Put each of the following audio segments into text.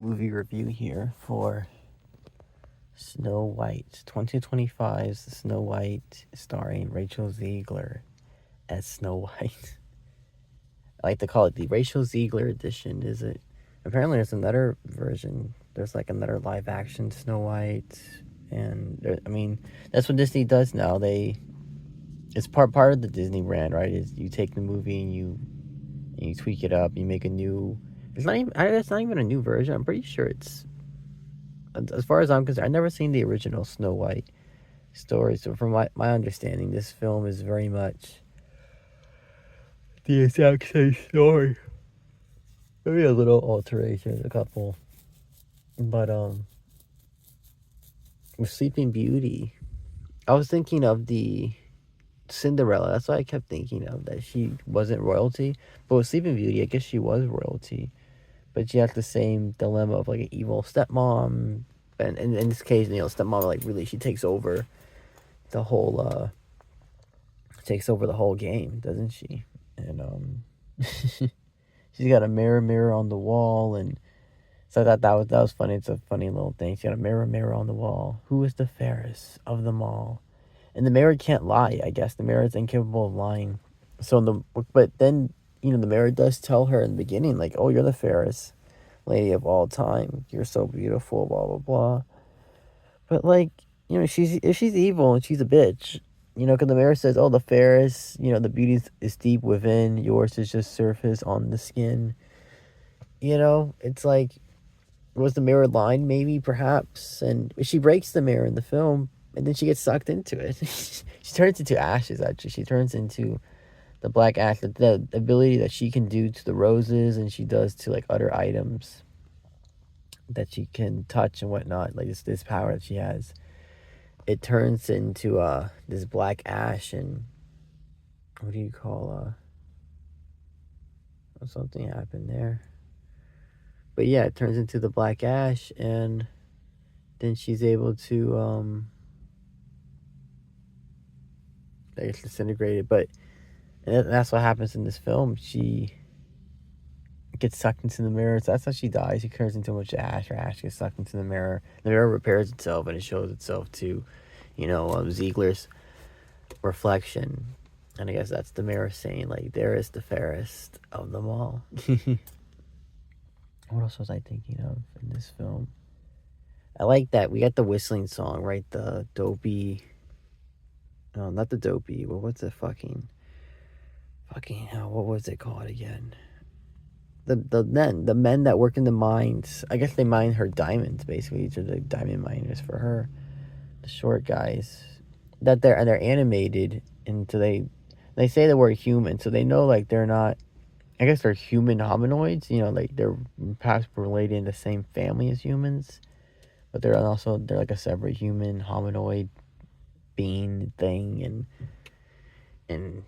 movie review here for Snow White, 2025's Snow White, starring Rachel Zegler as Snow White. I like to call it the Rachel Zegler edition. Is it? Apparently, there's another version. There's like another live action Snow White, and that's what Disney does now. It's part of the Disney brand, right? Is you take the movie and you tweak it up. You make a new. It's not even a new version. I'm pretty sure it's, as far as I'm concerned, I've never seen the original Snow White story. So from my understanding, this film is very much the exact same story. Maybe a little alteration, a couple. But with Sleeping Beauty, I was thinking of the Cinderella. That's what I kept thinking of, that she wasn't royalty. But with Sleeping Beauty, I guess she was royalty. But she has the same dilemma of like an evil stepmom. And in this case, stepmom, like, really, she takes over the whole game, doesn't she? And she's got a mirror on the wall, and so I thought that was funny. It's a funny little thing. She got a mirror on the wall. Who is the fairest of them all? And the mirror can't lie. I guess the mirror is incapable of lying. But then the mirror does tell her in the beginning, like, "Oh, you're the fairest lady of all time. You're so beautiful." Blah blah blah. But like, if she's evil and she's a bitch, because the mirror says, "Oh, the fairest, the beauty is deep within. Yours is just surface on the skin." It's like, was the mirror lying? Maybe, perhaps. And she breaks the mirror in the film, and then she gets sucked into it. She turns into ashes. Actually, she turns into the black ash. The ability that she can do to the roses, and she does to like other items that she can touch and whatnot. Like this power that she has, it turns into this black ash, and what do you call something happened there. But yeah, it turns into the black ash, and then she's able to I guess disintegrate it. But that's what happens in this film. She gets sucked into the mirror. So that's how she dies. She turns into a bunch of ash. Her ash gets sucked into the mirror. The mirror repairs itself, and it shows itself to, Ziegler's reflection. And I guess that's the mirror saying, like, there is the fairest of them all. What else was I thinking of in this film? I like that we got the whistling song, right? The dopey. No, not the dopey. Well, what's the fucking hell? What was it called again? The men that work in the mines. I guess they mine her diamonds. Basically, these are the diamond miners for her. The short guys that they're animated, and so they say the word human, so they know, like, they're not. I guess they're human hominoids. Like, they're perhaps related in the same family as humans, but they're like a separate human hominoid being thing, and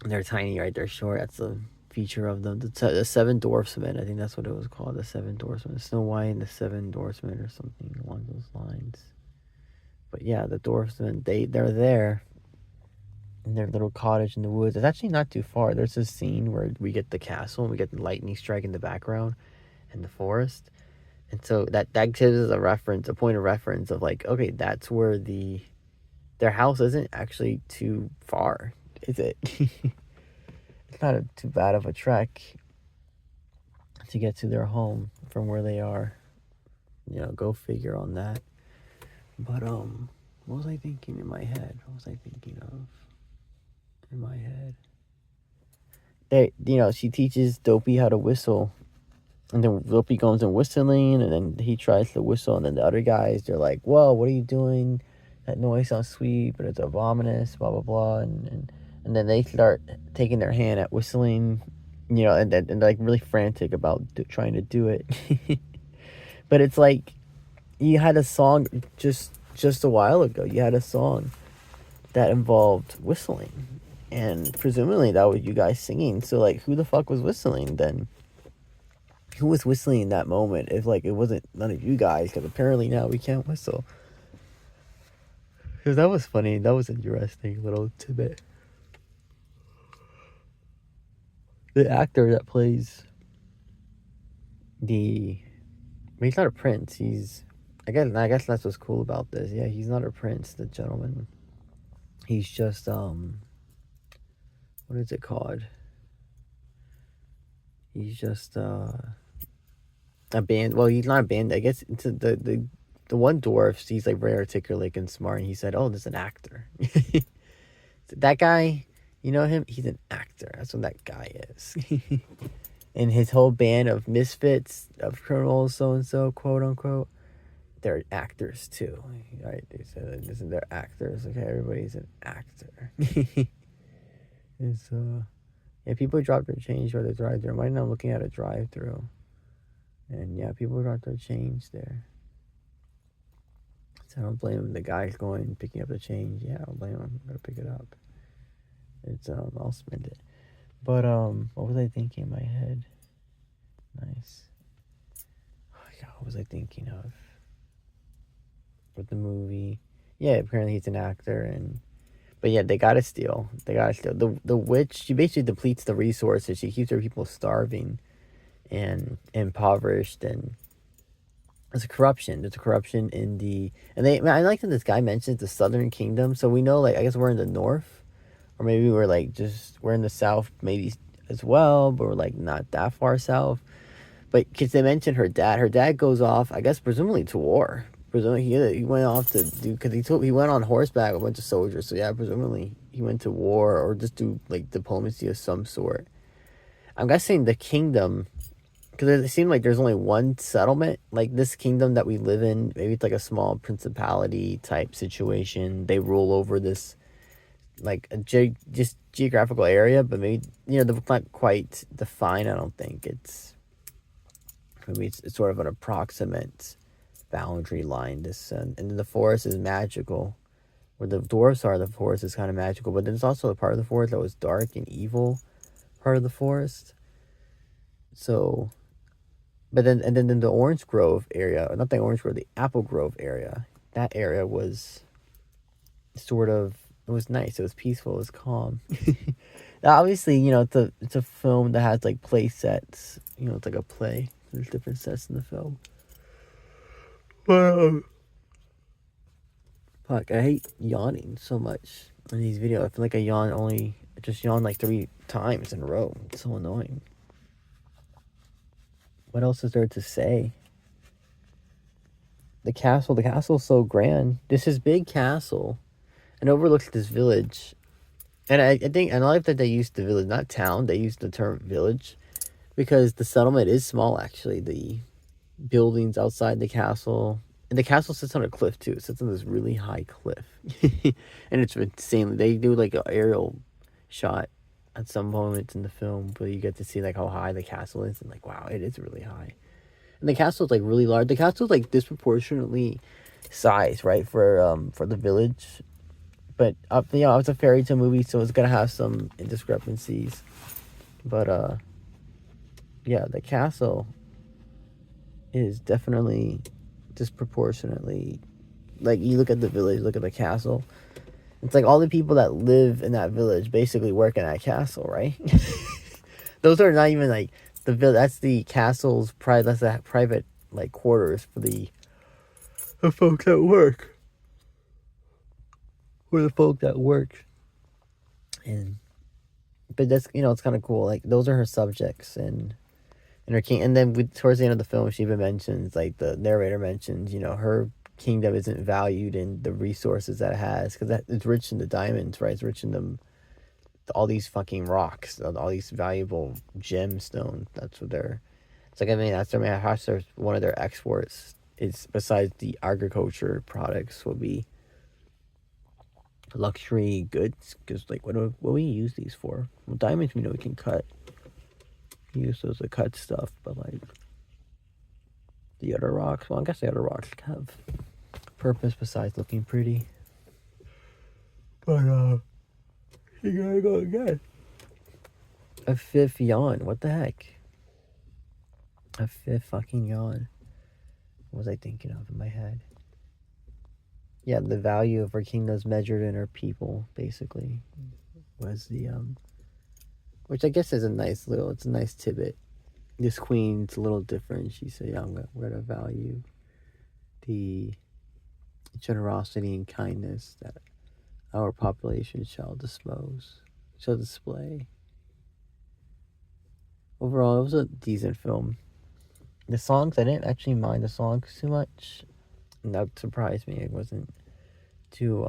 they're tiny, right? They're short. That's the feature of them. The Seven Dwarfsmen, I think that's what it was called. The Seven Dwarfsmen, Snow White and the Seven Dwarfsmen, or something along those lines. But yeah, the Dwarfsmen, they're there in their little cottage in the woods. It's actually not too far. There's this scene where we get the castle and we get the lightning strike in the background in the forest. And so that gives us a point of reference of, like, okay, that's where their house isn't actually too far, is it? It's not too bad of a trek to get to their home from where they are. Go figure on that. But what was I thinking in my head? What was I thinking of in my head? She teaches Dopey how to whistle, and then Dopey goes and whistling, and then he tries to whistle, and then the other guys, they're like, "Whoa, what are you doing? That noise sounds sweet, but it's ominous." Blah blah blah, and then they start taking their hand at whistling, and like really frantic about trying to do it. But it's like, you had a song just a while ago. You had a song that involved whistling, and presumably that was you guys singing. So, like, who the fuck was whistling then? Who was whistling in that moment if, like, it wasn't none of you guys? Because apparently now we can't whistle. Because that was funny. That was interesting little tidbit. The actor that plays the But he's not a prince. I guess that's what's cool about this. Yeah, he's not a prince, the gentleman. He's just what is it called? He's just a band. Well, he's not a band. I guess it's the one dwarf. He's like very articulate and smart. And he said, "Oh, there's an actor." That guy, you know him. He's an actor. That's what that guy is. And his whole band of misfits, of criminals, so and so, quote unquote, they're actors too. Right? They said, "Listen, they're actors." Okay, everybody's an actor. It's yeah, people drop their change or they drive through. Right now, I'm looking at a drive-through, and yeah, people drop their change there. So I don't blame him. The guy's going picking up the change. Yeah, I don't blame him. I'm gonna pick it up. It's I'll spend it. But what was I thinking in my head? Nice. Oh God, what was I thinking of? With the movie, yeah, apparently he's an actor, and but yeah, they gotta steal. They gotta steal. The witch, she basically depletes the resources. She keeps her people starving and impoverished, and there's a corruption. There's a corruption in the and they. I like that this guy mentions the Southern Kingdom, so we know like I guess we're in the north, or maybe we're like just we're in the south maybe as well, but we're like not that far south. But because they mentioned her dad goes off, I guess presumably to war. Presumably he went off to do because he went on horseback with a bunch of soldiers. So yeah, presumably he went to war or just do like diplomacy of some sort. I'm guessing the kingdom because it seemed like there's only one settlement. Like this kingdom that we live in, maybe it's like a small principality type situation. They rule over this like just geographical area, but maybe they're not quite defined. I don't think it's sort of an approximate boundary line. And then the forest is magical. Where the dwarfs are, the forest is kind of magical. But then there's also a part of the forest that was dark and evil part of the forest. So, but then and then the orange grove area, or not the orange grove, the apple grove area. That area was sort of it was nice. It was peaceful. It was calm. Now, obviously, it's a film that has like play sets. It's like a play. There's different sets in the film. Fuck, I hate yawning so much in these videos. I feel like I just yawn like 3 times in a row. It's so annoying. What else is there to say? The castle's so grand. This is big castle. And overlooks this village. And I think, and I like that they used the village, not town, they used the term village. Because the settlement is small, actually. The buildings outside the castle. And the castle sits on a cliff, too. It sits on this really high cliff. And it's insanely. They do, like, an aerial shot at some moments in the film. But you get to see, like, how high the castle is. And, like, wow, it is really high. And the castle's, like, really large. The castle's, like, disproportionately sized, right, for the village. But, it's a fairy tale movie, so it's going to have some discrepancies. But, yeah, the castle is definitely disproportionately, like, you look at the village, look at the castle, it's like all the people that live in that village basically work in that castle, right? Those are not even like the village, that's the castle's that's the private like quarters for the folks that work, and but that's it's kind of cool, like those are her subjects, and her king, and then towards the end of the film, she even mentions, like the narrator mentions, her kingdom isn't valued in the resources that it has because it's rich in the diamonds, right? It's rich in all these fucking rocks, all these valuable gemstones. That's what they're. It's like that's one of their exports. Is besides the agriculture products will be luxury goods because like what do we use these for? Well, diamonds we know we can cut. Use those to cut stuff, but like the other rocks, well, I guess the other rocks have purpose besides looking pretty. But you gotta go again. A fifth yawn. What the heck? A fifth fucking yawn. What was I thinking of in my head? Yeah, the value of her kingdoms measured in her people, basically, was the which I guess is it's a nice tidbit. this queen's a little different. She said, yeah, we're gonna value the generosity and kindness that our population shall display. Overall, it was a decent film. The songs, I didn't actually mind the songs too much, and that surprised me. It wasn't too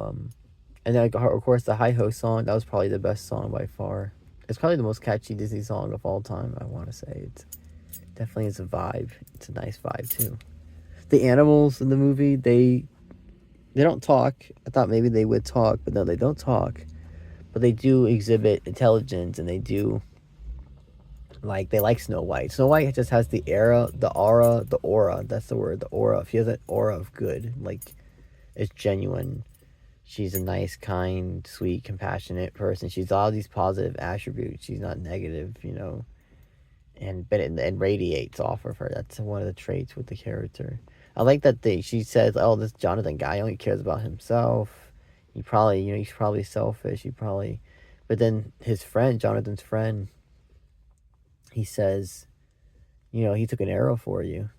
and then, of course, the Hi Ho song, that was probably the best song by far. It's probably the most catchy Disney song of all time, I want to say. It's definitely is a vibe. It's a nice vibe too. The animals in the movie, they don't talk. I thought maybe they would talk, but no, they don't talk. But they do exhibit intelligence, and they do they like Snow White. Snow White just has the aura. That's the word, the aura. She has an aura of good, like it's genuine. She's a nice, kind, sweet, compassionate person. She's all these positive attributes. She's not negative, and radiates off of her. That's one of the traits with the character. I like that she says, "Oh, this Jonathan guy only cares about himself. He probably, he's probably selfish. He probably," but then his friend, Jonathan's friend, he says, he took an arrow for you,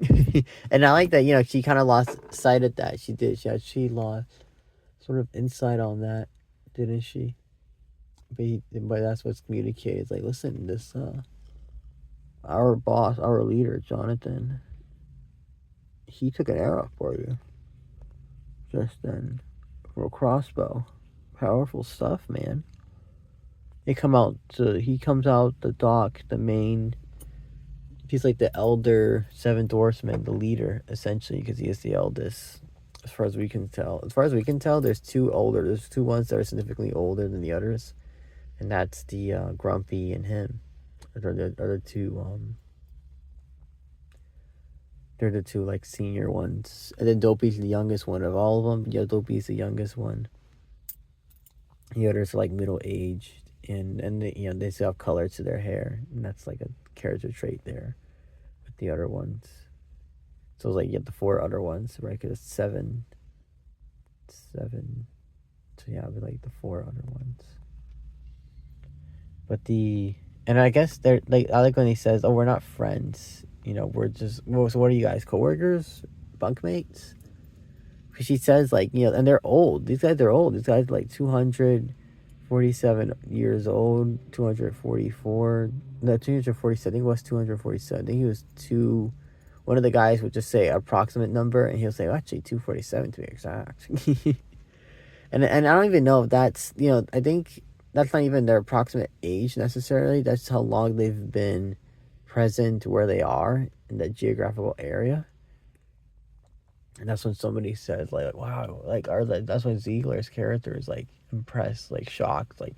and I like that. She kind of lost sight of that. She did. She lost sort of insight on that, didn't she? But that's what's communicated. It's like, listen, this our boss, our leader, Jonathan, he took an arrow for you just then from a crossbow. Powerful stuff, man. He comes out the dock, the main. He's like the elder seventh horseman, the leader, essentially, because he is the eldest. As far as we can tell, there's two older. There's two ones that are significantly older than the others, and that's the Grumpy and him. They're the other two. They're the two like senior ones, and then Dopey's the youngest one of all of them. Yeah, Dopey's the youngest one. The others are like middle aged, and they still have color to their hair, and that's like a character trait there with the other ones. So it's like you have the four other ones, right? Because it's seven. So yeah, it'd be like the four other ones. But and I guess they're like, I like when he says, "Oh, we're not friends. We're just, well, so what are you guys, coworkers, bunkmates?" Because she says and they're old. These guys are old. These guys are like 247 years old, 244. No, 247. I think it was 247. I think he was two. One of the guys would just say approximate number, and he'll say, actually 247 to be exact. and I don't even know if that's I think that's not even their approximate age necessarily. That's how long they've been present where they are in that geographical area. And that's when somebody says wow, that's when Ziegler's character is like impressed, like shocked, like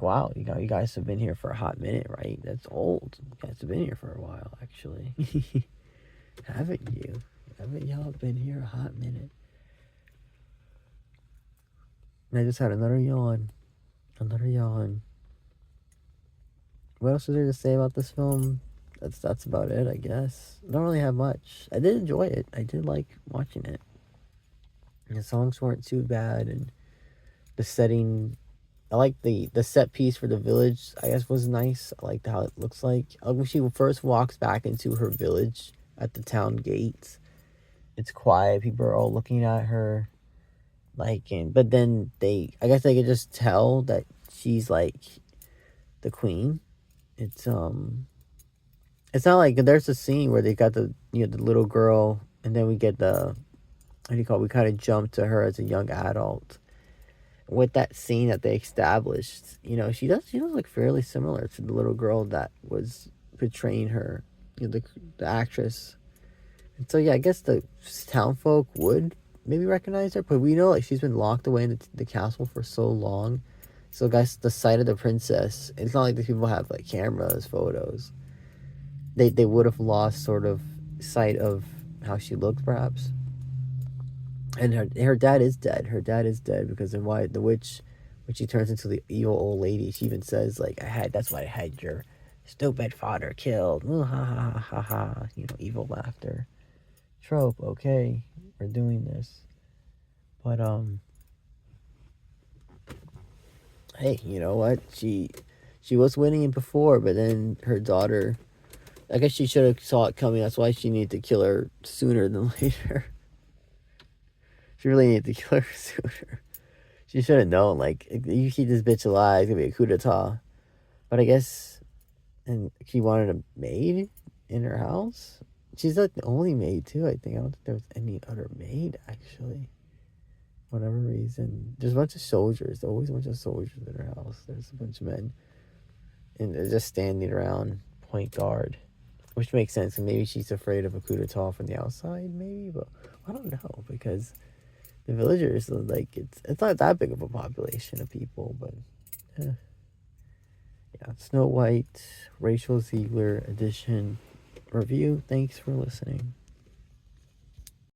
wow, you guys have been here for a hot minute, right? That's old. You guys have been here for a while, actually. Haven't you? Haven't y'all been here a hot minute? And I just had another yawn. Another yawn. What else is there to say about this film? That's about it, I guess. I don't really have much. I did enjoy it. I did like watching it. And the songs weren't too bad, and the setting. I like the set piece for the village. I guess was nice. I liked how it looks like. When she first walks back into her village at the town gates, it's quiet. People are all looking at her, but then I guess they could just tell that she's like the queen. It's not like there's a scene where they got the the little girl, and then we get the what do you call it? We kind of jump to her as a young adult. With that scene that they established, she does look fairly similar to the little girl that was portraying her, the actress. And so yeah, I guess the town folk would maybe recognize her, but we know she's been locked away in the castle for so long. So guys, the sight of the princess, it's not like the people have cameras, photos. They would have lost sort of sight of how she looked, perhaps. And her dad is dead. Her dad is dead because then why the witch, when she turns into the evil old lady, she even says that's why I had your stupid father killed. Ooh, ha ha ha ha ha. Evil laughter. Trope. Okay, we're doing this. But hey, you know what? She was winning it before, but then her daughter I guess she should have saw it coming. That's why she needed to kill her sooner than later. She really needed to kill her sooner. She should have known, like, you keep this bitch alive, it's gonna be a coup d'etat. But I guess, and she wanted a maid in her house. She's like the only maid, too, I think. I don't think there was any other maid, actually. Whatever reason. There's a bunch of soldiers. There's always a bunch of soldiers in her house. There's a bunch of men. And they're just standing around, point guard. Which makes sense. And maybe she's afraid of a coup d'etat from the outside, maybe. But I don't know, because the villagers, like, it's not that big of a population of people, but yeah. Snow White, Rachel Zegler edition review. Thanks for listening.